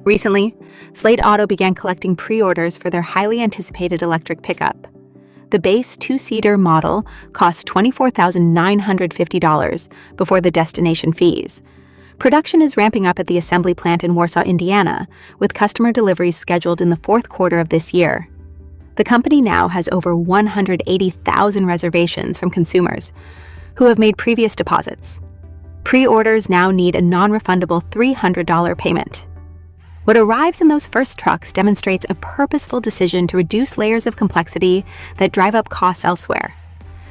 Recently, Slate Auto began collecting pre-orders for their highly anticipated electric pickup. The base two-seater model costs $24,950 before the destination fees. Production is ramping up at the assembly plant in Warsaw, Indiana, with customer deliveries scheduled in the fourth quarter of this year. The company now has over 180,000 reservations from consumers who have made previous deposits. Pre-orders now need a non-refundable $300 payment. What arrives in those first trucks demonstrates a purposeful decision to reduce layers of complexity that drive up costs elsewhere.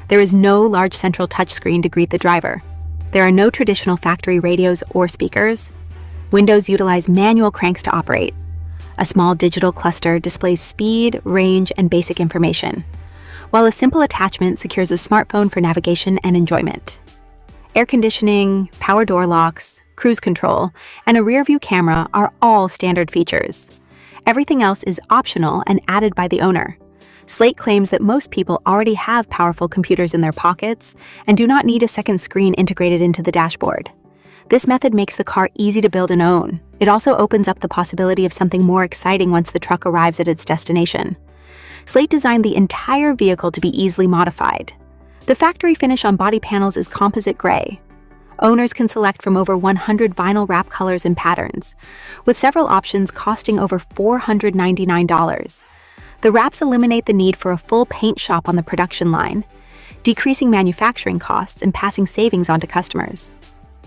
There is no large central touchscreen to greet the driver. There are no traditional factory radios or speakers. Windows utilize manual cranks to operate. A small digital cluster displays speed, range, and basic information, while a simple attachment secures a smartphone for navigation and enjoyment. Air conditioning, power door locks, cruise control, and a rear-view camera are all standard features. Everything else is optional and added by the owner. Slate claims that most people already have powerful computers in their pockets and do not need a second screen integrated into the dashboard. This method makes the car easy to build and own. It also opens up the possibility of something more exciting once the truck arrives at its destination. Slate designed the entire vehicle to be easily modified. The factory finish on body panels is composite gray. Owners can select from over 100 vinyl wrap colors and patterns, with several options costing over $499. The wraps eliminate the need for a full paint shop on the production line, decreasing manufacturing costs and passing savings on to customers.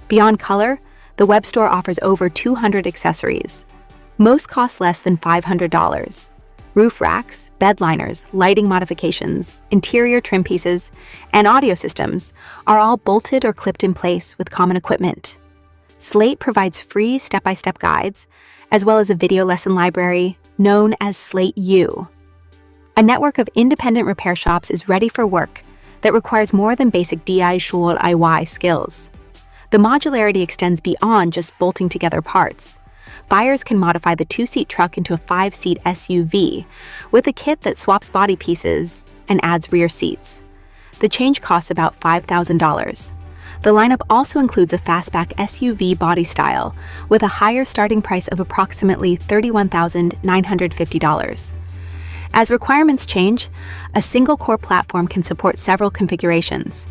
Beyond color, the web store offers over 200 accessories. Most cost less than $500. Roof racks, bed liners, lighting modifications, interior trim pieces, and audio systems are all bolted or clipped in place with common equipment. Slate provides free step-by-step guides, as well as a video lesson library known as Slate U. A network of independent repair shops is ready for work that requires more than basic DIY skills. The modularity extends beyond just bolting together parts. Buyers can modify the two-seat truck into a 5-seat SUV with a kit that swaps body pieces and adds rear seats. The change costs about $5,000. The lineup also includes a fastback SUV body style with a higher starting price of approximately $31,950. As requirements change, a single core platform can support several configurations.